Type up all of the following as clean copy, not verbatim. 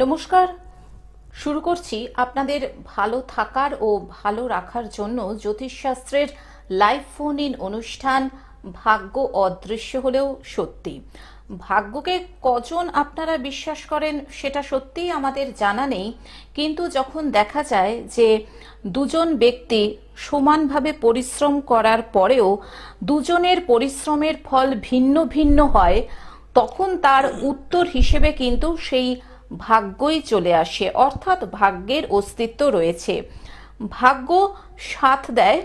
নমস্কার। শুরু করছি আপনাদের ভালো থাকার ও ভালো রাখার জন্য জ্যোতিষশাস্ত্রের লাইভ ফোন ইন অনুষ্ঠান ভাগ্য অদৃশ্য হলেও সত্যি। ভাগ্যকে কজন আপনারা বিশ্বাস করেন সেটা সত্যিই আমাদের জানা নেই, কিন্তু যখন দেখা যায় যে দুজন ব্যক্তি সমানভাবে পরিশ্রম করার পরেও দুজনের পরিশ্রমের ফল ভিন্ন ভিন্ন হয়, তখন তার উত্তর হিসেবে কিন্তু সেই ভাগ্যই চলে আসে, অর্থাৎ ভাগ্যের অস্তিত্ব রয়েছে। ভাগ্য সাথ দেয়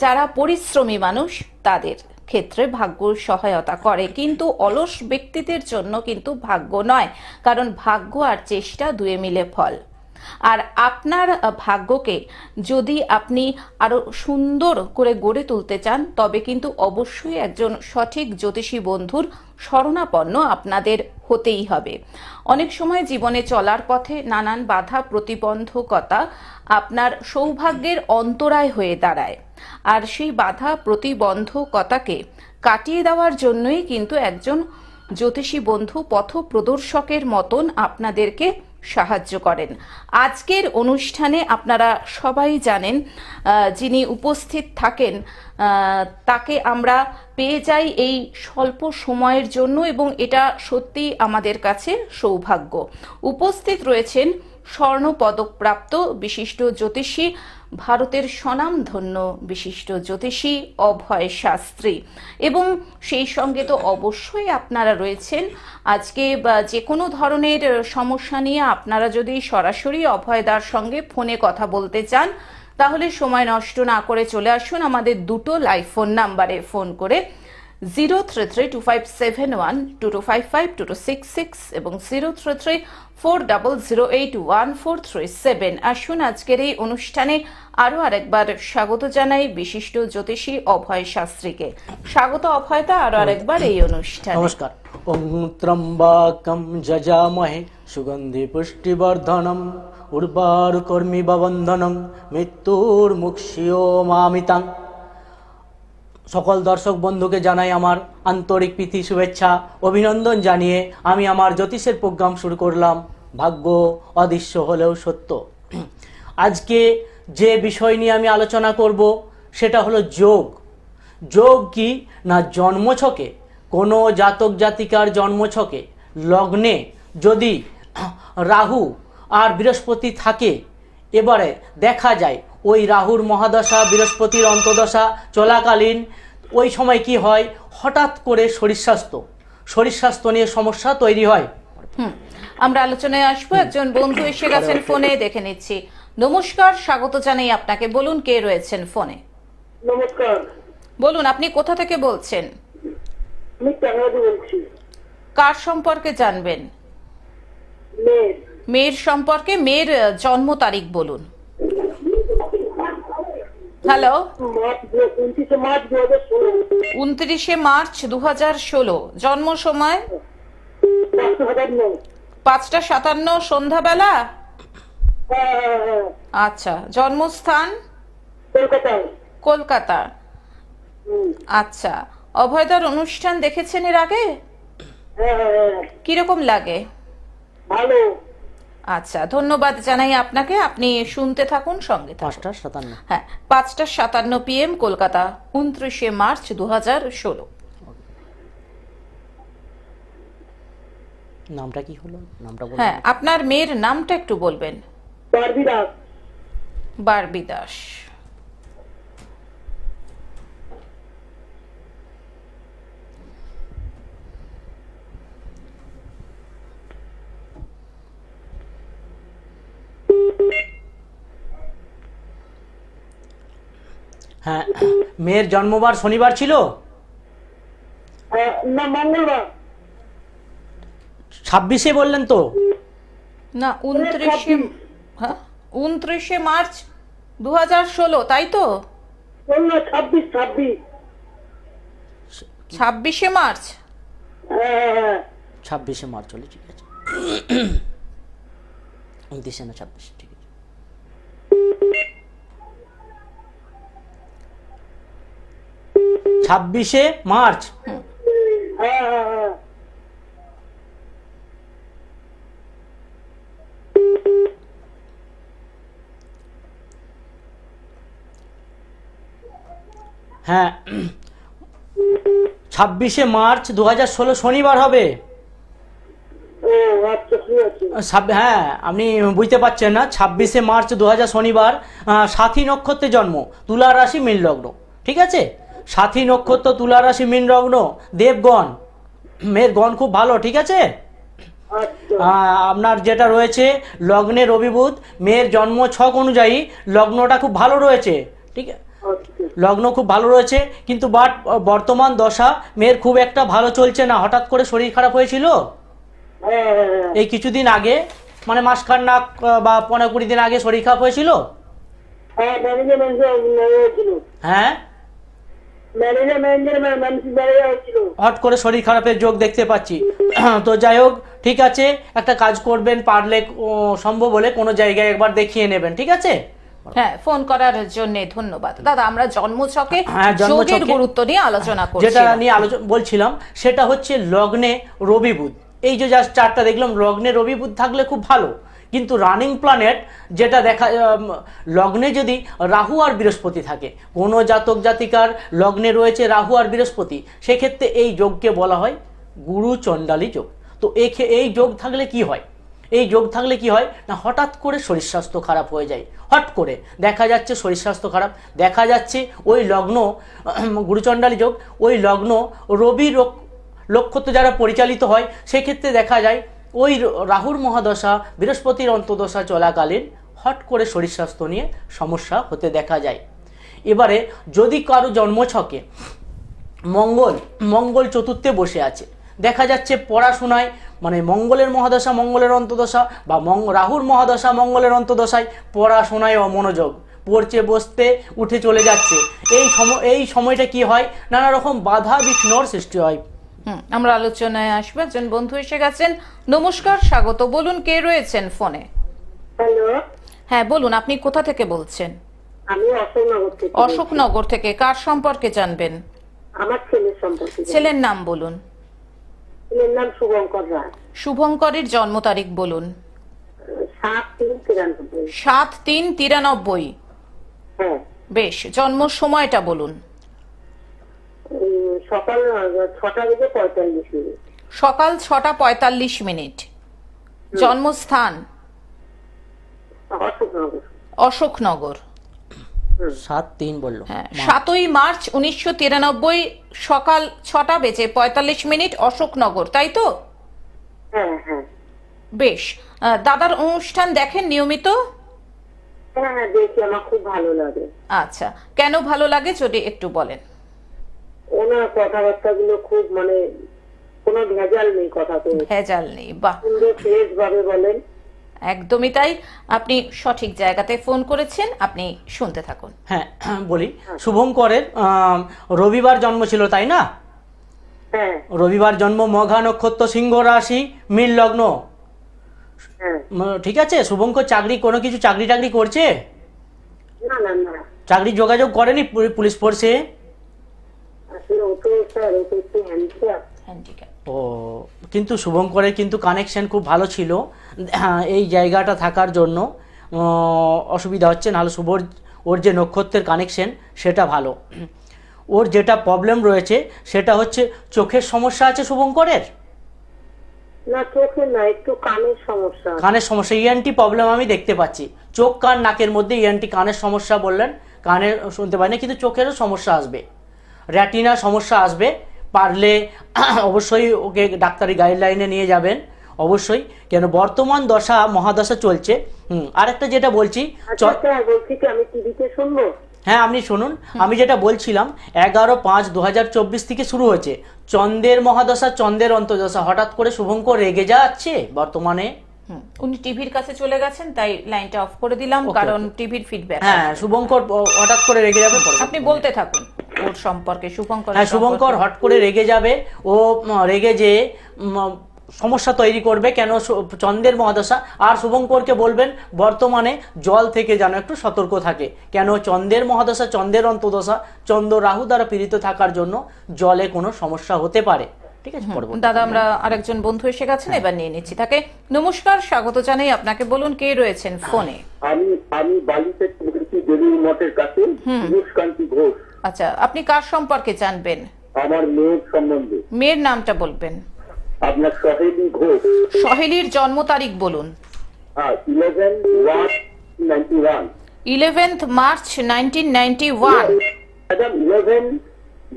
যারা পরিশ্রমী মানুষ তাদের ক্ষেত্রে ভাগ্য সহায়তা করে, কিন্তু অলস ব্যক্তিদের জন্য কিন্তু ভাগ্য নয়, কারণ ভাগ্য আর চেষ্টা দুয়ে মিলে ফল। আর আপনার ভাগ্যকে যদি আপনি আরো সুন্দর করে গড়ে তুলতে চান, তবে কিন্তু অবশ্যই একজন সঠিক জ্যোতিষী বন্ধুর শরণাপন্ন আপনাদের হতেই হবে। অনেক সময় জীবনে চলার পথে নানান বাধা প্রতিবন্ধকতা আপনার সৌভাগ্যের অন্তরায় হয়ে দাঁড়ায়, আর সেই বাধা প্রতিবন্ধকতাকে কাটিয়ে দেওয়ার জন্যই কিন্তু একজন জ্যোতিষী বন্ধু পথ প্রদর্শকের মতন আপনাদেরকে সাহায্য করেন। আজকের অনুষ্ঠানে আপনারা সবাই জানেন, যিনি উপস্থিত থাকেন তাকে আমরা পেয়ে যাই এই স্বল্প সময়ের জন্য, এবং এটা সত্যি আমাদের কাছে সৌভাগ্য। উপস্থিত রয়েছেন স্বর্ণপদকপ্রাপ্ত বিশিষ্ট জ্যোতিষী, ভারতের স্বনামধন্য বিশিষ্ট জ্যোতিষী অভয় শাস্ত্রী, এবং সেই সঙ্গে তো অবশ্যই আপনারা রয়েছেন। আজকে যে কোনো ধরনের সমস্যা নিয়ে আপনারা যদি সরাসরি অভয়দার সঙ্গে ফোনে কথা বলতে চান, তাহলে সময় নষ্ট না করে চলে আসুন আমাদের দুটো লাইভ ফোন নাম্বারে ফোন করে, 03325712255266 এবং 033400814337। আসুন আজকের এই অনুষ্ঠানে আরো আরেকবার স্বাগত জানাই বিশিষ্ট জ্যোতিষী অভয় শাস্ত্রীকে। স্বাগত অভয়দা আরো আরেকবার এই অনুষ্ঠানে। নমস্কার। ওং ত্রম্বকম যজামহে সুগন্ধি পুষ্টিবর্ধনম উর্বারুকর্মিব বন্ধনম মৃত্যুর্মুক্ষীয়মামিতাং। সকল দর্শক বন্ধুকে জানাই আমার আন্তরিক প্রীতি, শুভেচ্ছা, অভিনন্দন জানিয়ে আমি আমার জ্যোতিষের প্রোগ্রাম শুরু করলাম, ভাগ্য অদৃশ্য হলেও সত্য। আজকে যে বিষয় নিয়ে আমি আলোচনা করব সেটা হলো যোগ। যোগ কি না, জন্মছকে কোনো জাতক জাতিকার জন্মছকে লগ্নে যদি রাহু আর বৃহস্পতি থাকে, এবারে দেখা যায় ওই রাহুর মহাদশা, বৃহস্পতির অন্তদশা চলাকালীন ওই সময় কি হয়, হঠাৎ করে শরীর স্বাস্থ্য নিয়ে সমস্যা তৈরি হয়। আমরা আলোচনায় আসবো। একজন বন্ধু এসে গেছেন ফোনে, দেখে নিচ্ছি। নমস্কার, স্বাগত জানাই আপনাকে। বলুন কে রয়েছেন ফোনে। নমস্কার। বলুন আপনি কোথা থেকে বলছেন? আমি টাঙ্গাইল বলছি। কার সম্পর্কে জানবেন? মেয়ের। মেয়ের সম্পর্কে। মেয়ের জন্ম তারিখ বলুন। হ্যালো। 29 মার্চ 2016। জন্ম সময় 5:57 সন্ধ্যাবেলা। আচ্ছা, জন্মস্থান কলকাতা। আচ্ছা, অভয়দার অনুষ্ঠান দেখেছেন এর আগে? কিরকম লাগে? ভালো। আচ্ছা, ধন্যবাদ জানাই আপনাকে। আপনি শুনতে থাকুন, সঙ্গে থাকুন। 5:57। হ্যাঁ, 5:57 PM কলকাতা, 29 মার্চ 2016। নামটা কি হলো? নামটা বলুন। হ্যাঁ, আপনার মেয়ের নামটা একটু বলবেন। বারবি দাস। বারবি দাস। হ্যাঁ, মেয়ের জন্মবার শনিবার ছিল না, মঙ্গলবার। 26-এ বললেন তো? না, 29 হ্যাঁ 29 মার্চ 2016, তাই তো? 26। 26 মার্চ। 26-এ মার্চ হলে ঠিক আছে। 29 না 26, ঠিক আছে। 26-এ মার্চ। হ্যাঁ 26শে মার্চ 2016 শনিবার হবে। ও আচ্ছা, ঠিক আছে। হ্যাঁ আপনি বুঝতে পারছেন না, 26শে মার্চ 2000 শনিবার, সাথী নক্ষত্রে জন্ম, তুলা রাশি মীন লগ্ন। ঠিক আছে, সাথী নক্ষত্র, তুলা রাশি মীন লগ্ন, দেবগণ, মেয়ের গণ খুব ভালো। ঠিক আছে, আচ্ছা, আপনার যেটা রয়েছে লগ্নে রবি বুধ, মেয়ের জন্ম ছক অনুযায়ী লগ্নটা খুব ভালো রয়েছে। ঠিক আছে, আচ্ছা। লগ্ন খুব ভালো রয়েছে, কিন্তু বাট বর্তমান দশা মেয়ের খুব একটা ভালো চলছে না। হঠাৎ করে শরীর খারাপ হয়েছিল হ্যাঁ, হ্যাঁ, হ্যাঁ। এই কিছুদিন আগে, মানে মাসখানেক বা 15-20 দিন আগে শরীর খারাপ হয়েছিল। হ্যাঁ, ম্যানেজার হয়েছিল। হ্যাঁ, ম্যানেজার হয়েছিল। হট করে শরীর খারাপের যোগ দেখতে পাচ্ছি। তো যাই হোক, ঠিক আছে, একটা কাজ করবেন, পারলে সম্ভব হলে কোনো জায়গায় একবার দেখিয়ে নেবেন। ঠিক আছে, হ্যাঁ, ফোন করার জন্য ধন্যবাদ দাদা। আমরা জন্মছকে হ্যাঁ, জন্মছকে যোগের গুরুত্ব নিয়ে আলোচনা যেটা করছি। নিয়ে আলোচনা বলছিলাম সেটা হচ্ছে লগ্নে রবি বুধ। এই যে জাস্ট চারটা দেখলাম, লগ্নে রবি বুধ থাকলে খুব ভালো, কিন্তু রানিং প্ল্যানেট যেটা দেখা, লগ্নে যদি রাহু আর বৃহস্পতি থাকে, কোনো জাতক জাতিকার লগ্নে রয়েছে রাহু আর বৃহস্পতি, সেক্ষেত্রে এই যোগকে বলা হয় গুরু চণ্ডালী যোগ। তো এই যোগ থাকলে কি হয়, এই যোগ থাকলে কি হয় না, হঠাৎ করে শরীর স্বাস্থ্য খারাপ হয়ে যায়। হট করে দেখা যাচ্ছে শরীর স্বাস্থ্য খারাপ, দেখা যাচ্ছে ওই লগ্ন, গুরুচণ্ডালী যোগ, ওই লগ্ন রবি নক্ষত্র যারা পরিচালিত হয়, সেক্ষেত্রে দেখা যায় ওই রাহুর মহাদশা, বৃহস্পতির অন্তদশা চলাকালীন হট করে শরীর স্বাস্থ্য নিয়ে সমস্যা হতে দেখা যায়। এবারে যদি কারো জন্মছকে মঙ্গল চতুর্থে বসে আছে, দেখা যাচ্ছে পড়াশোনায়, মানে মঙ্গলের মহাদশা, মঙ্গলের অন্তদশা, বা রাহুর মহাদশা, মঙ্গলের অন্তদশায় পড়াশোনায় অমনোযোগ, পড়ছে বসতে উঠে চলে যাচ্ছে, এই সময়টা কি হয়, নানা রকম বাধা বিঘ্নর সৃষ্টি হয়। আমরা আলোচনায় আসবো। একজন বন্ধু এসে গেছেন। নমস্কার, স্বাগত। বলুন, কে রয়েছেন ফোনে? হ্যালো, হ্যাঁ বলুন, আপনি কোথা থেকে বলছেন? আমি অশোকনগর থেকে। অশোকনগর থেকে। কার সম্পর্কে জানবেন? আমার ছেলের সম্পর্কে। ছেলের নাম বলুন। ছেলের নাম শুভঙ্কর রায়। শুভঙ্করের জন্ম তারিখ বলুন। 7/3/93। 7/3/93। হ্যাঁ। বেশ, জন্ম সময়টা বলুন। সকাল 6:45। সকাল 6:45। জন্মস্থান অশোকনগর। অশোকনগর। 7-3 বললো। হ্যাঁ, 7ই মার্চ 1993 সকাল 6:45 অশোকনগর, তাই তো? হ্যাঁ, হ্যাঁ, বেশ, দাদার অনুষ্ঠান দেখেন নিয়মিত? হ্যাঁ, হ্যাঁ, দেখি, আমার খুব ভালো লাগে। আচ্ছা, কেন ভালো লাগে যদি একটু বলেন? ওনার কথাবার্তাগুলো খুব, মানে কোনো ভেজাল নেই কথাতে, ভেজাল নেই। বাহ, সুন্দর ফ্রেশ ভাবে বলেন। একদমই তাই। আপনি সঠিক জায়গাতে ফোন করেছেন, আপনি শুনতে থাকুন। হ্যাঁ, বলি, শুভঙ্করের রবিবার জন্ম ছিল, তাই না? হ্যাঁ, রবিবার জন্ম, মঘা নক্ষত্র, সিংহ রাশি, মীন লগ্ন। হ্যাঁ। ঠিক আছে, শুভঙ্কর কোনো কিছু চাকরি টাকরি করছে? না, না, না, চাকরি যোগাযোগ করেনি পুলিশ ফোর্সে? আসলে ও তো স্যার, ও তো একটু হ্যান্ডিক্যাপ। হ্যান্ডিক্যাপ। ও, কিন্তু শুভঙ্করের কিন্তু কানেকশন খুব ভালো ছিল। হ্যাঁ, এই জায়গাটা থাকার জন্য অসুবিধা হচ্ছে, নাহলে ওর যে নক্ষত্রের কানেকশন সেটা ভালো। ওর যেটা প্রবলেম রয়েছে সেটা হচ্ছে চোখের সমস্যা আছে শুভঙ্করের। না, চোখের না, একটু কানের সমস্যা। কানের সমস্যা, ইএনটি প্রবলেম আমি দেখতে পাচ্ছি। চোখ কান নাকের মধ্যে ইএনটি, কানের সমস্যা বললেন, কানের শুনতে পাই না, কিন্তু চোখেরও সমস্যা আসবে, রেটিনার সমস্যা আসবে। পারলে অবশ্যই ওকে ডাক্তারি গাইডলাইনে নিয়ে যাবেন অবশ্যই, কেন বর্তমান দশা মহাদশা চলছে। আরেকটা যেটা বলছি, বলছি কি, আমি টিভিতে শুনবো? হ্যাঁ আপনি শুনুন, আমি যেটা বলছিলাম, 11/5/2024 থেকে শুরু হয়েছে চন্দ্রের মহাদশা, চন্দ্রের অন্তর্দশা। হঠাৎ করে শুভঙ্কর রেগে যাচ্ছে বর্তমানে। উনি টিভির কাছে চলে গেছেন, তাই লাইনটা অফ করে দিলাম, কারণ টিভির ফিডব্যাক। হ্যাঁ, শুভঙ্কর হঠাৎ করে রেগে যাবে। আপনি বলতে থাকুন ওর সম্পর্কে, শুভঙ্কর। হ্যাঁ, শুভঙ্কর হট করে রেগে যাবে, ও রেগে যে সমস্যা তৈরি করবে, কেন চন্দ্রের মহাদশা। আর শুভঙ্করকে বলবেন বর্তমানে জল থেকে যেন একটু সতর্ক থাকে, কেন চন্দ্রের মহাদশা, চন্দ্রের অন্তদশা, চন্দ্র রাহু দ্বারা পীড়িত থাকার জন্য জলে কোনো সমস্যা হতে পারে। ঠিক আছে, দাদা, আমরা আরেকজন বন্ধু এসে গেছেন, এবার নিয়ে নিচ্ছি তাকে। নমস্কার, স্বাগত জানাই আপনাকে। বলুন, কে রয়েছেন ফোনে? আমি বালি থেকে বলছি, দেবীর মঠের কাছে, কান্তি ঘোষ। আচ্ছা, আপনি কার সম্পর্কে জানবেন? আমার মেয়ের সম্বন্ধে। মেয়ের নামটা বলবেন। আপনার সহেলি ঘোষ। সহেলির জন্ম তারিখ বলুন। 11/1/91। 11th March 1991। ম্যাডাম 11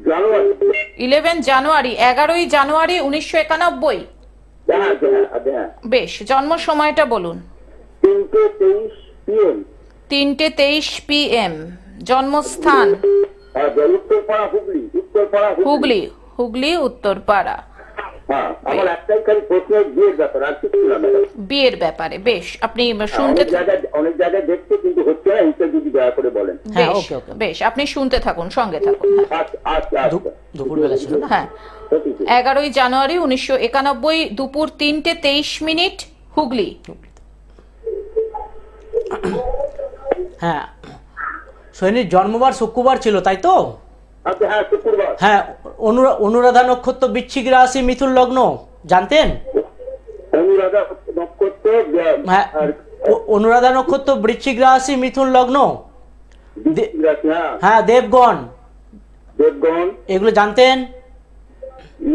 জানুয়ারি। 11 জানুয়ারি, 11ই জানুয়ারি 1991। হ্যাঁ হ্যাঁ হ্যাঁ। বেশ, জন্ম সময়টা বলুন। 3:23 PM। 3:23 PM। জন্মস্থান? উত্তরপাড়া, হুগলি। উত্তরপাড়া, হুগলি। হুগলি উত্তরপাড়া। হ্যাঁ, আমার একটাই খালি প্রশ্ন, বিয়ের ব্যাপার, আর কিছু না ম্যাডাম। বিয়ের ব্যাপারে। বেশ, আপনি শুনতে অনেক জায়গায় দেখতে, কিন্তু হচ্ছে না, এটা যদি দয়া করে বলেন। হ্যাঁ, বেশ, ওকে, ওকে। বেশ, আপনি শুনতে থাকুন, সঙ্গে থাকুন। হ্যাঁ। আচ্ছা আচ্ছা আচ্ছা। দুপুরবেলা ছিল না? হ্যাঁ, 11ই জানুয়ারি 1991 দুপুর 3:23 হুগলি। হ্যাঁ, সোহিনীর জন্মবার শুক্রবার ছিল, তাই তো? আচ্ছা, হ্যাঁ, শুক্রবার। হ্যাঁ, অনুরাধা নক্ষত্র, বৃশ্চিক রাশি, মিথুন লগ্ন, জানতেন? অনুরাধা নক্ষত্র, হ্যাঁ, অনুরাধা নক্ষত্র, বৃশ্চিক রাশি, মিথুন লগ্ন। হ্যাঁ, দেবগণ, দেবগণ। এগুলো জানতেন?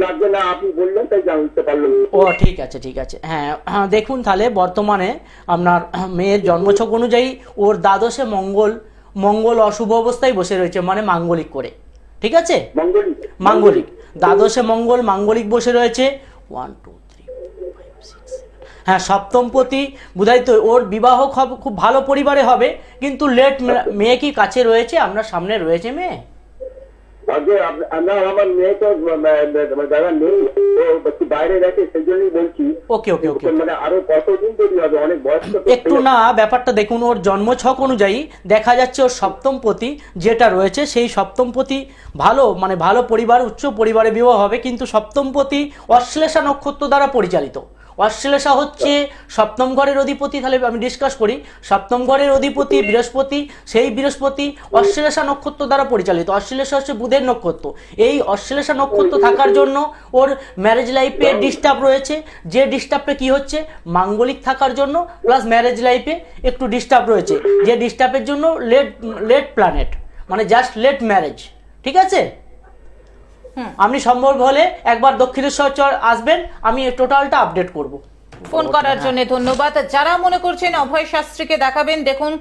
লাগবে না, আপনি বললেন তাই জানতে পারলাম। ও ঠিক আছে, ঠিক আছে। হ্যাঁ, দেখুন তাহলে বর্তমানে আপনার মেয়ের জন্মছক অনুযায়ী ওর দ্বাদশে মঙ্গল অশুভ অবস্থায় বসে রয়েছে, মানে মাঙ্গলিক করে। ঠিক আছে, মাঙ্গলিক দ্বাদশে মঙ্গল মাঙ্গলিক বসে রয়েছে। 1 2 3 4 5 6 7। হ্যাঁ, সপ্তমপতি বুঝাই তো ওর বিবাহ খুব ভালো পরিবারে হবে, কিন্তু লেট। মেয়ে কি কাছে রয়েছে, আপনার সামনে রয়েছে মেয়ে? আগে আমার মেয়ে তো দাদা নেই, তো বাইরে গেছে, সেই জন্যই বলছি। ওকে ওকে ওকে। মানে আরো কতদিন তৈরি হবে, অনেক বয়স্ক একটু না, ব্যাপারটা দেখুন, ওর জন্মছক অনুযায়ী দেখা যাচ্ছে ওর সপ্তমপতি যেটা রয়েছে, সেই সপ্তমপতি ভালো, মানে ভালো পরিবার, উচ্চ পরিবারে বিবাহ হবে, কিন্তু সপ্তমপতি অশ্লেষা নক্ষত্র দ্বারা পরিচালিত। অশ্লেষা হচ্ছে সপ্তম ঘরের অধিপতি। তাহলে আমি ডিসকাস করি। সপ্তম ঘরের অধিপতি বৃহস্পতি, সেই বৃহস্পতি অশ্লেষা নক্ষত্র দ্বারা পরিচালিত। অশ্লেষা হচ্ছে বুধের নক্ষত্র। এই অশ্লেষা নক্ষত্র থাকার জন্য ওর ম্যারেজ লাইফে ডিস্টার্ব রয়েছে। যে ডিস্টার্বটা কি হচ্ছে, মাঙ্গলিক থাকার জন্য প্লাস ম্যারেজ লাইফে একটু ডিস্টার্ব রয়েছে, যে ডিস্টার্বের জন্য লেট প্ল্যানেট, মানে জাস্ট লেট ম্যারেজ। ঠিক আছে, আপনি সম্ভব হলে একবার দক্ষিণেশ্বর আসবেন, আমি টোটালটা আপডেট করব। ফোন করার জন্য ধন্যবাদ। যারা মনে করছেন অভয় শাস্ত্রীকে দেখাবেন, দেখুন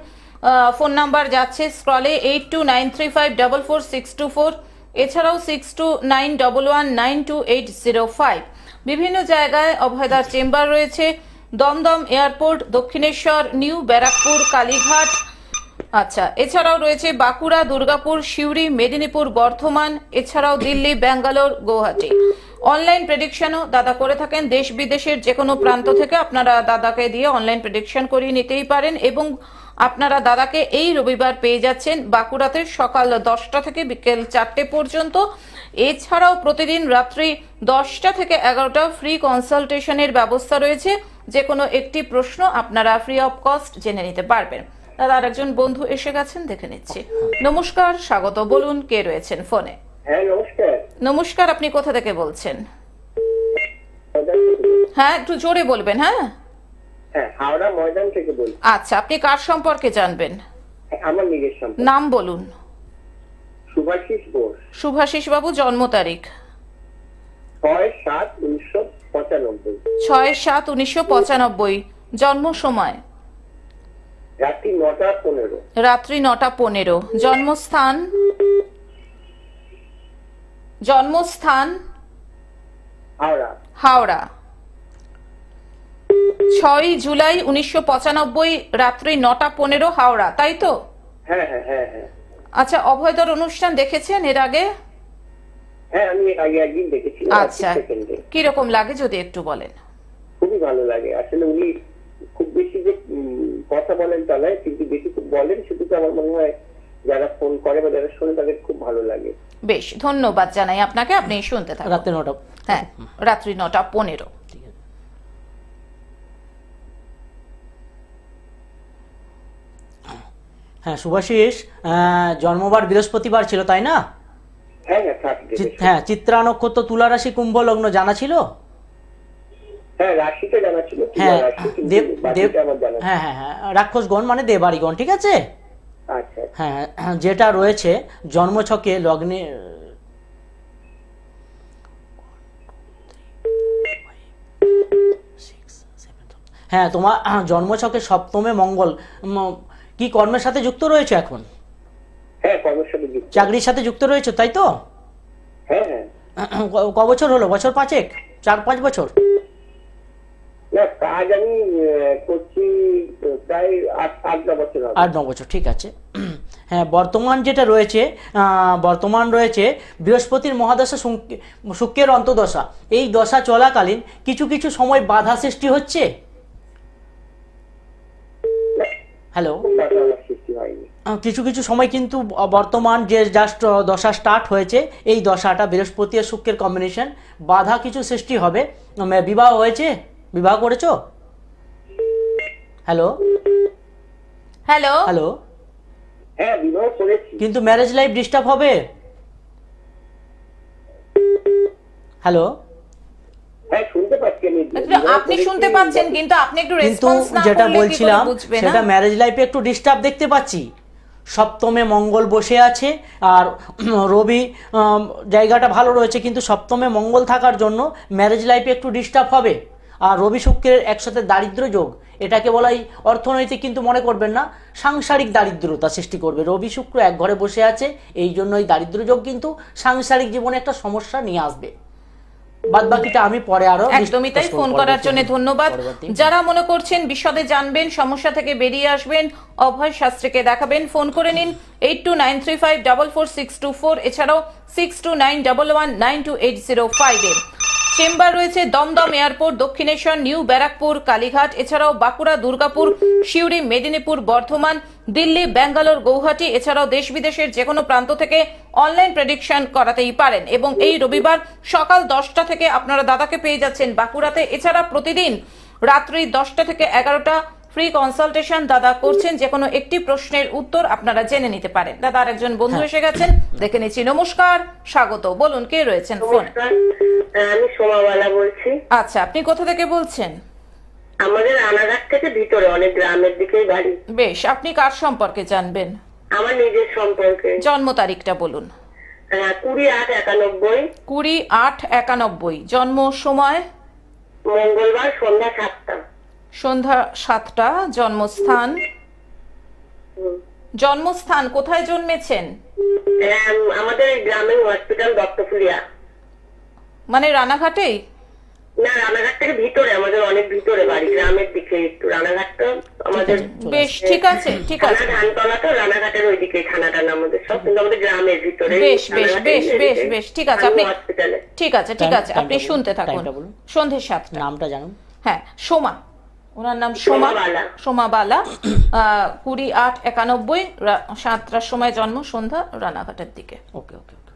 ফোন নাম্বার যাচ্ছে স্ক্রলে 8293544624, এছাড়াও 6291192805। বিভিন্ন জায়গায় অভয়দার চেম্বার রয়েছে। দমদম এয়ারপোর্ট, দক্ষিণেশ্বর, নিউ ব্যারাকপুর, কালীঘাট, আচ্ছা, এছাড়াও রয়েছে বাঁকুড়া, দুর্গাপুর, সিউড়ি, মেদিনীপুর, বর্ধমান, এছাড়াও দিল্লি, ব্যাঙ্গালোর, গুয়াহাটি। অনলাইন প্রেডিকশনও দাদা করে থাকেন। দেশ বিদেশের যে কোনো প্রান্ত থেকে আপনারা দাদাকে দিয়ে অনলাইন প্রেডিকশন করিয়ে নিতেই পারেন, এবং আপনারা দাদাকে এই রবিবার পেয়ে যাচ্ছেন বাঁকুড়াতে সকাল 10টা থেকে বিকেল 4টে পর্যন্ত। এছাড়াও প্রতিদিন রাত্রি 10টা থেকে 11টা ফ্রি কনসালটেশনের ব্যবস্থা রয়েছে। যে কোনো একটি প্রশ্ন আপনারা ফ্রি অফ কস্ট জেনে নিতে পারবেন। দাদা, আর একজন বন্ধু এসে গেছেন, দেখে নিচ্ছি। নমস্কার, স্বাগত, বলুন কে রয়েছেন ফোনে? হ্যাঁ, নমস্কার। নমস্কার, আপনি কোথা থেকে বলছেন? হ্যাঁ, একটু জোরে বলবেন। হ্যাঁ, হাওড়া ময়দান থেকে বলছি। আচ্ছা, আপনি কার সম্পর্কে জানবেন? আমার নিজের সম্পর্কে। নাম বলুন। শুভাশিস বোস। শুভাশিস বাবু, জন্ম তারিখ? 6/7/1995। 6/7/1995। জন্ম সময়? রাত্রি 9:15। রাত্রি 9:15। জন্মস্থান? জন্মস্থান হাওড়া। হাওড়া। 6 জুলাই 1995 রাত্রি 9:15 হাওড়া, তাই তো? হ্যাঁ হ্যাঁ হ্যাঁ হ্যাঁ। আচ্ছা, অভয়দার অনুষ্ঠান দেখেছেন এর আগে? হ্যাঁ, আমি আগে একদিন দেখেছি। আচ্ছা, কিরকম লাগে যদি একটু বলেন? খুবই ভালো লাগে আসলে। উনি খুব বেশি যে কথা বলেন তা নয়, কিন্তু বেশি খুব বলেন, শুধু আমার মনে হয় যারা ফোন করে বা যারা শোনে তাদের খুব ভালো লাগে। বেশ, ধন্যবাদ জানাই আপনাকে, আপনি শুনতে থাকুন। রাত্রি 9টা। হ্যাঁ, রাত্রি 9:15। হ্যাঁ, শুভাশিস, জন্মবার বৃহস্পতিবার ছিল, তাই না? হ্যাঁ হ্যাঁ, থাকবে। হ্যাঁ, চিত্রা নক্ষত্র, তুলা রাশি, কুম্ভ লগ্ন, জানা ছিল? হ্যাঁ, রাশিটা জানা ছিল। হ্যাঁ, হ্যাঁ হ্যাঁ হ্যাঁ, রাক্ষসগণ মানে দেবাড়িগণ। ঠিক আছে, আচ্ছা হ্যাঁ, যেটা রয়েছে জন্মছকে লগ্নে হ্যাঁ, তোমার জন্মছকে সপ্তমে মঙ্গল কি কর্মের সাথে যুক্ত রয়েছে এখন? হ্যাঁ, কর্মের সাথে যুক্ত। চাকরির সাথে যুক্ত রয়েছে, তাই তো? হ্যাঁ হ্যাঁ। ক বছর হলো? বছর 5 4-5 বছর? না, কাজ আমি করছি প্রায় 8-9 বছর হবে। 8-9 বছর, ঠিক আছে। হ্যাঁ, বর্তমান যেটা রয়েছে, বর্তমান রয়েছে বৃহস্পতির মহাদশা, শুক্রের অন্তদশা। এই দশা চলাকালীন কিছু কিছু সময় বাধা সৃষ্টি হচ্ছে। হ্যালো, সৃষ্টি হয়নি। কিছু কিছু সময় কিন্তু বর্তমান যে জাস্ট দশা স্টার্ট হয়েছে, এই দশাটা বৃহস্পতি আর শুক্রের কম্বিনেশন, বাধা কিছু সৃষ্টি হবে। বিবাহ হয়েছে? বিবাহ করেছো? হ্যালো হ্যালো, হ্যালো, হ্যাঁ, বিবাহ করেছি। কিন্তু ম্যারেজ লাইফ ডিস্টার্ব হবে। হ্যালো, হ্যাঁ, শুনতে পাচ্ছি আমি। আপনি শুনতে পাচ্ছেন, কিন্তু আপনি একটু কিন্তু রেসপন্স না যেটা করলে কি করে বলছিলাম বুঝবে না? সেটা ম্যারেজ লাইফে একটু ডিস্টার্ব দেখতে পাচ্ছি। সপ্তমে মঙ্গল বসে আছে, আর রবি জায়গাটা ভালো রয়েছে, কিন্তু সপ্তমে মঙ্গল থাকার জন্য ম্যারেজ লাইফে একটু ডিস্টার্ব হবে। আর রবি শুক্রের একসাথে দারিদ্র যোগ, এটাকে বলাই অর্থনৈতিক, কিন্তু মনে করবেন না সাংসারিক দারিদ্রতা সৃষ্টি করবে। রবি শুক্র এক ঘরে বসে আছে, এই জন্য এই দারিদ্র যোগ কিন্তু সাংসারিক জীবনে একটা সমস্যা নিয়ে আসবে। বাদ বাকিটা আমি পরে আরো একদমই তাই। ফোন করার জন্য ধন্যবাদ। যারা মনে করছেন বিশদে জানবেন, সমস্যা থেকে বেরিয়ে আসবেন, অভয় শাস্ত্রীকে দেখাবেন, ফোন করে নিন 8293544624, এছাড়াও 6291192805 চেম্বার রয়েছে দমদম এয়ারপোর্ট, দক্ষিণেশ্বর, নিউ ব্যারাকপুর, কালীঘাট, এছাড়াও বাঁকুড়া, দুর্গাপুর, সিউড়ি, মেদিনীপুর, বর্ধমান, দিল্লি, ব্যাঙ্গালোর, গৌহাটি, এছাড়াও দেশ বিদেশের যে কোনো প্রান্ত থেকে অনলাইন প্রেডিকশন করাতেই পারেন। এবং এই রবিবার সকাল 10টা থেকে আপনারা দাদাকে পেয়ে যাচ্ছেন বাঁকুড়াতে। এছাড়া প্রতিদিন রাত্রি 10টা থেকে 11টা ফ্রি কনসালটেশন দাদা করছেন, যে কোনো একটি প্রশ্নের উত্তর আপনারা জেনে নিতে পারেন। দাদা আরেকজন বন্ধু এসে গেছেন, দেখে নিচ্ছি। নমস্কার, স্বাগত, বলুন কে রয়েছেন ফোনে? আমি সোমাবালা বলছি। আচ্ছা, আপনি কোথা থেকে বলছেন? আমাদের রানাঘাট থেকে ভিতরে, অনেক গ্রামের দিকেই বাড়ি। বেশ, আপনি কার সম্পর্কে জানবেন? আমার নিজের সম্পর্কে। জন্ম তারিখটা বলুন। 20/8/91। 20/8/91। জন্ম সময়? মঙ্গলবার সন্ধ্যা 7টা। সন্ধ্যা 7টা। জন্মস্থান? জন্মস্থান কোথায় জন্মেছেন? আমাদের গ্রামের হসপিটাল দত্তফুলিয়া। মানে রানাঘাটেই? না, রানাঘাট থেকে ভিতরে, আমাদের অনেক ভিতরে বাড়ি, গ্রামের দিকে একটু। রানাঘাটটা আমাদের বেশ, ঠিক আছে, ঠিক আছে। ধানতলা তো রানাঘাটের ওইদিকে থানাটা আমাদের সব, কিন্তু আমাদের গ্রামের ভিতরে। বেশ বেশ বেশ বেশ বেশ, ঠিক আছে। আপনি হসপিটালে। ঠিক আছে, ঠিক আছে, আপনি শুনতে থাকুন। সন্ধ্যে 7টা। নামটা জানুন। হ্যাঁ, সোমা, ওনার নাম সোমা, সোমাবালা। সোমাবালা। 20/8/91, 7টার সময় জন্ম, সন্ধ্যা, রানাঘাটের দিকে। ওকে ওকে ওকে।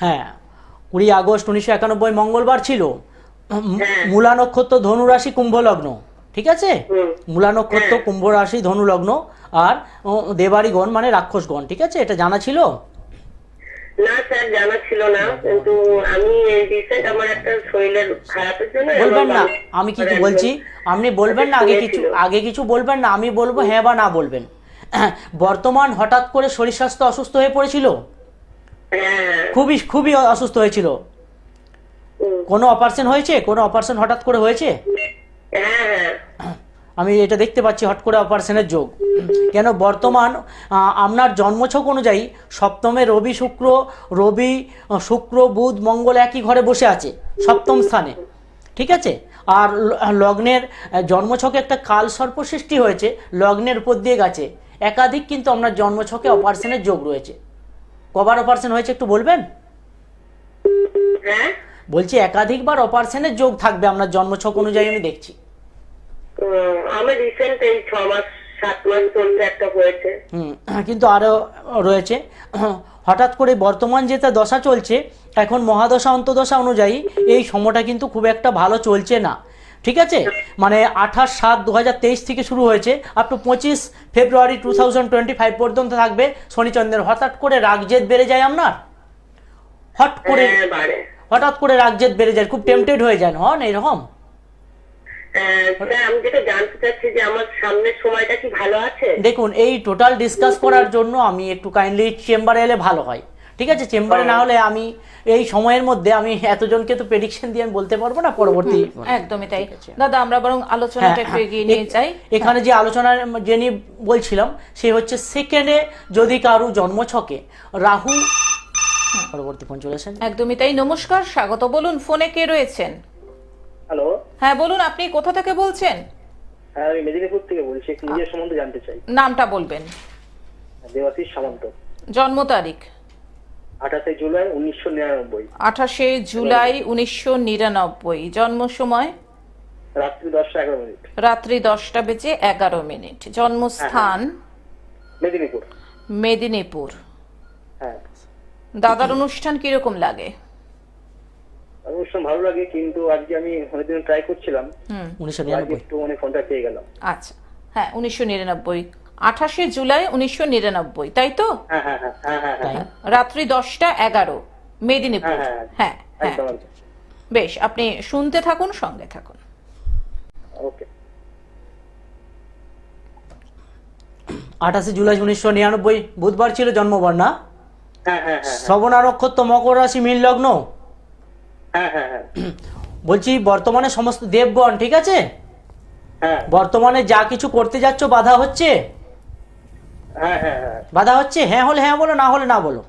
হ্যাঁ, 20 আগস্ট 1991 মঙ্গলবার ছিল। মূলা নক্ষত্র, ধনু রাশি, কুম্ভ লগ্ন, ঠিক আছে? মূলা নক্ষত্র, কুম্ভ রাশি, ধনু লগ্ন, আর দেবাড়িগণ মানে রাক্ষসগণ, ঠিক আছে? এটা জানা ছিল? না স্যার, জানা ছিল না, কিন্তু আমি রিসেন্ট আমার একটা শরীরের খারাপের জন্য। বলবেন না আমি কিছু বলছি, আপনি বলবেন না, আগে কিছু বলবেন না, আমি বলবো হ্যাঁ বা না বলবেন। বর্তমান হঠাৎ করে শরীর স্বাস্থ্য অসুস্থ হয়ে পড়েছিল, খুবই খুবই অসুস্থ হয়েছিল। কোনো অপারেশন হয়েছে? কোনো অপারেশন হঠাৎ করে হয়েছে? আমি এটা দেখতে পাচ্ছি, হট করে অপারেশনের যোগ। কেন? বর্তমান আপনার জন্মছক অনুযায়ী সপ্তমে রবি শুক্র বুধ মঙ্গল একই ঘরে বসে আছে, সপ্তম স্থানে, ঠিক আছে? আর লগ্নের জন্মছকে একটা কাল সর্প সৃষ্টি হয়েছে, লগ্নের উপর দিয়ে গেছে। একাধিক কিন্তু আপনার জন্মছকে অপারেশনের যোগ রয়েছে। কবার অপারেশন হয়েছে একটু বলবেন? বলছি একাধিকবার অপারেশনের যোগ থাকবে আপনার জন্মছক অনুযায়ী, আমি দেখছি। আমার রিসেন্ট এই 6 মাস 7 মাস চলতে একটা হয়েছে। কিন্তু আরো রয়েছে। হঠাৎ করে বর্তমান যেটা দশা চলছে এখন, মহাদশা অন্তদশা অনুযায়ী এই সময়টা কিন্তু খুব একটা ভালো চলছে না, ঠিক আছে? মানে 28/7/2023 থেকে শুরু হয়েছে, আপ টু 25 ফেব্রুয়ারি 2025 পর্যন্ত থাকবে শনিচন্দ্রের। হঠাৎ করে রাগজেদ বেড়ে যায় আপনার, হঠাৎ করে রাগজেদ বেড়ে যায়, খুব টেম্পটেড হয়ে যান, হন এরকম? স্যার আমি যেটা জানতে চাচ্ছি যে আমার সামনের সময়টা কি ভালো আছে? দেখুন, এই টোটাল ডিসকাস করার জন্য আমি একটু কাইন্ডলি চেম্বারে এলে ভালো হয়, ঠিক আছে? চেম্বারে না হলে আমি এই সময়ের মধ্যে আমি এতজনকে তো প্রেডিকশন দিয়ে আমি বলতে পারবো না পরবর্তী। একদমই তাই দাদা, আমরা বরং আলোচনাটা একটু এগিয়ে নিয়ে যাই। এখানে যে আলোচনা যিনি বলছিলাম সে হচ্ছে সেকেন্ডে যদি কারু জন্মছকে রাহু, পরবর্তী ফোন চলেছেন। একদমই তাই, নমস্কার, স্বাগত, বলুন ফোনে কে রয়েছেন? হ্যালো, হ্যাঁ বলুন, আপনি কোথা থেকে বলছেন? হ্যাঁ আমি মেদিনীপুর থেকে বলছি, একটু নিজের সম্বন্ধে জানতে চাই। নামটা বলবেন। দেবাশিস সামন্ত। জন্ম তারিখ? 28 জুলাই 1999। 28 জুলাই 1999। জন্ম সময়? রাত্রি 10:11। রাত্রি 10:11। জন্মস্থান? মেদিনীপুর। মেদিনীপুর। হ্যাঁ, দাদার অনুষ্ঠান কিরকম লাগে? অনুষ্ঠান ভালো লাগে, কিন্তু আজকে আমি অনেকদিন ট্রাই করছিলাম, 1999। একটু মানে ফোনটা পেয়ে গেলাম। আচ্ছা, হ্যাঁ 1999, 28 জুলাই 1999, তাই তো? হ্যাঁ হ্যাঁ হ্যাঁ হ্যাঁ হ্যাঁ হ্যাঁ, রাত্রি 10:11, মেদিনীপুর। হ্যাঁ, হ্যাঁ হ্যাঁ, একদম একদম। বেশ, আপনি শুনতে থাকুন, সঙ্গে থাকুন। ওকে। 28 জুলাই 1999 বুধবার ছিল জন্মবার না? হ্যাঁ হ্যাঁ হ্যাঁ শ্রবণা নক্ষত্র, মকর রাশি, মীন লগ্ন। হ্যাঁ হ্যাঁ হ্যাঁ বলছি বর্তমানে সমস্ত দেবগণ, ঠিক আছে? হ্যাঁ বর্তমানে যা কিছু করতে যাচ্ছ বাধা হচ্ছে? হ্যাঁ হ্যাঁ হ্যাঁ বাধা হচ্ছে? হ্যাঁ হলে হ্যাঁ বলো, না হলে না বলো।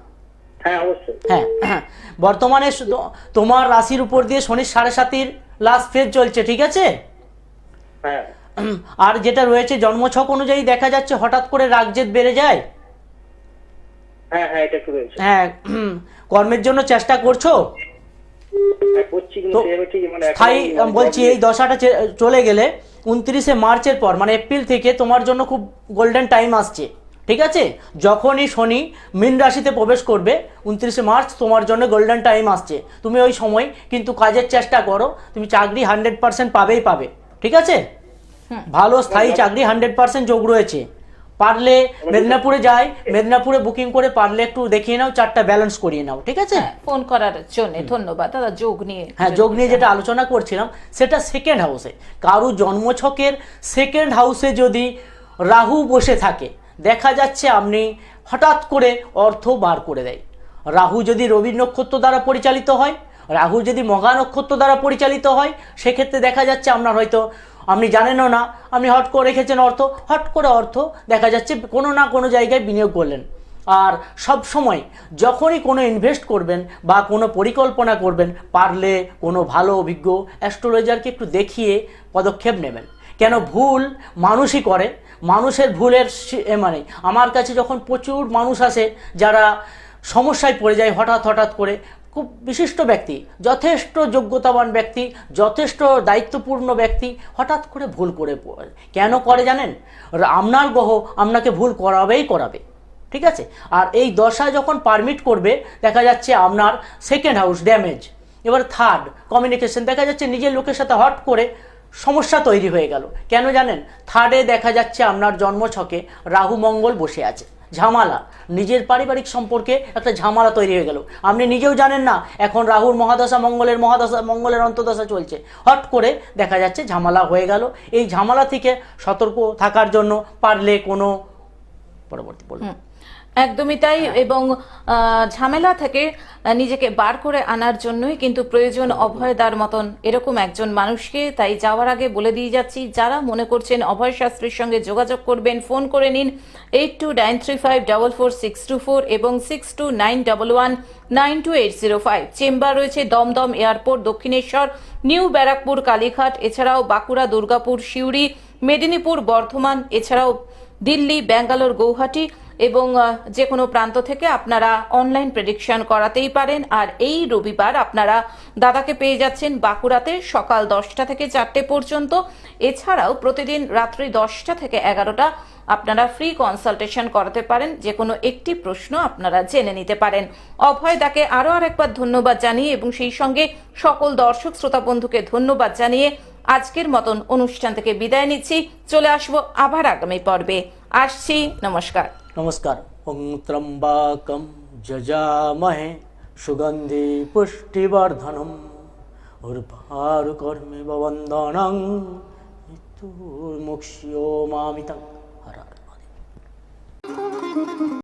হ্যাঁ অবশ্যই। হ্যাঁ, বর্তমানে তোমার রাশির উপর দিয়ে শনির 7.5 লাস্ট ফেজ চলছে, ঠিক আছে? হ্যাঁ আর যেটা রয়েছে জন্মছক অনুযায়ী দেখা যাচ্ছে হঠাৎ করে রাগজেদ বেড়ে যায়। হ্যাঁ হ্যাঁ এটা একটু রয়েছে। হ্যাঁ, কর্মের জন্য চেষ্টা করছো হ্যাঁ, করছি, কিন্তু তো সেভাবে ঠিক মানে স্থায়ী, বলছি এই দশাটা চলে গেলে 29 মার্চের পর মানে এপ্রিল থেকে তোমার জন্য খুব গোল্ডেন টাইম আসছে, ঠিক আছে? যখনই শনি মীন রাশিতে প্রবেশ করবে 29 মার্চ তোমার জন্য গোল্ডেন টাইম আসছে। তুমি ওই সময় কিন্তু কাজের চেষ্টা করো, তুমি চাকরি 100% পাবেই পাবে, ঠিক আছে? ভালো স্থায়ী চাকরি 100% যোগ রয়েছে। পারলে মেদিনীপুরে যাই, মেদিনীপুরে বুকিং করে পারলে একটু দেখিয়ে নাও, চারটা ব্যালেন্স করিয়ে নাও, ঠিক আছে? ফোন করার জন্য ধন্যবাদ দাদা। যোগ নিয়ে, হ্যাঁ, যোগ নিয়ে যেটা আলোচনা করছিলাম সেটা সেকেন্ড হাউসে। কারু জন্মছকের সেকেন্ড হাউসে যদি রাহু বসে থাকে দেখা যাচ্ছে আপনি হঠাৎ করে অর্থ বার করে দেয়। রাহু যদি রবি নক্ষত্র দ্বারা পরিচালিত হয়, রাহু যদি মঘা নক্ষত্র দ্বারা পরিচালিত হয়, সেক্ষেত্রে দেখা যাচ্ছে আপনার হয়তো আপনি জানেনও না, আপনি হট করে রেখেছেন অর্থ, হট করে অর্থ দেখা যাচ্ছে কোনো না কোনো জায়গায় বিনিয়োগ করলেন। আর সব সময় যখনই কোনো ইনভেস্ট করবেন বা কোনো পরিকল্পনা করবেন, পারলে কোনো ভালো অভিজ্ঞ অ্যাস্ট্রোলজারকে একটু দেখিয়ে পদক্ষেপ নেবেন। কেন ভুল মানুষই করে, মানুষের ভুলের মানে আমার কাছে যখন প্রচুর মানুষ আসে যারা সমস্যায় পড়ে যায় হঠাৎ করে, খুব বিশিষ্ট ব্যক্তি, যথেষ্ট যোগ্যতাবান ব্যক্তি, যথেষ্ট দায়িত্বপূর্ণ ব্যক্তি হঠাৎ করে ভুল করে পড়ে। কেন করে জানেন? আপনার গ্রহ আপনাকে ভুল করাবে, ঠিক আছে? আর এই দশা যখন পারমিট করবে দেখা যাচ্ছে আপনার সেকেন্ড হাউস ড্যামেজ। এবার থার্ড কমিউনিকেশন দেখা যাচ্ছে নিজের লোকের সাথে হট করে সমস্যা তৈরি হয়ে গেল। কেন জানেন? থার্ডে দেখা যাচ্ছে আপনার জন্মছকে রাহু মঙ্গল বসে আছে, ঝামেলা, নিজের পারিবারিক সম্পর্কে একটা ঝামেলা তৈরি হয়ে গেল। আপনি নিজেও জানেন না এখন রাহুর মহাদশা, মঙ্গলের অন্তর্দশা চলছে, হট করে দেখা যাচ্ছে ঝামেলা হয়ে গেল। এই ঝামেলা থেকে সতর্ক থাকার জন্য পারলে কোনো পরবর্তী বলুন। একদমই তাই, এবং ঝামেলা থেকে নিজেকে বার করে আনার জন্যই কিন্তু প্রয়োজন অভয়দার মতন এরকম একজন মানুষকে। তাই যাওয়ার আগে বলে দিয়ে যাচ্ছি, যারা মনে করছেন অভয় শাস্ত্রীর সঙ্গে যোগাযোগ করবেন, ফোন করে নিন 8293544624 এবং 6291192805। চেম্বার রয়েছে দমদম এয়ারপোর্ট, দক্ষিণেশ্বর, নিউ ব্যারাকপুর, কালীঘাট, এছাড়াও বাঁকুড়া, দুর্গাপুর, সিউড়ি, মেদিনীপুর, বর্ধমান, এছাড়াও দিল্লি, ব্যাঙ্গালোর, গৌহাটি এবং যে কোনো প্রান্ত থেকে আপনারা অনলাইন প্রেডিকশন করাতেই পারেন। আর এই রবিবার আপনারা দাদাকে পেয়ে যাচ্ছেন বাঁকুড়াতে সকাল 10টা থেকে 4টে পর্যন্ত। এছাড়াও প্রতিদিন রাত্রি 10টা থেকে 11টা আপনারা ফ্রি কনসালটেশন করাতে পারেন, যে কোনো একটি প্রশ্ন আপনারা জেনে নিতে পারেন। অভয়দাকে আরও আরেকবার ধন্যবাদ জানিয়ে এবং সেই সঙ্গে সকল দর্শক শ্রোতা বন্ধুকে ধন্যবাদ জানিয়ে আজকের মতন অনুষ্ঠান থেকে বিদায় নিচ্ছি। চলে আসবো আবার আগামী পর্বে। আসছি, নমস্কার। নমস্কার। ওং ত্রম্বাকম যজামহে সুগন্ধি পুষ্টিবর্ধনম উর্বারুকর্মিব বন্দনং মুক্ষ্যো মামিতং হর হর মহাদেব।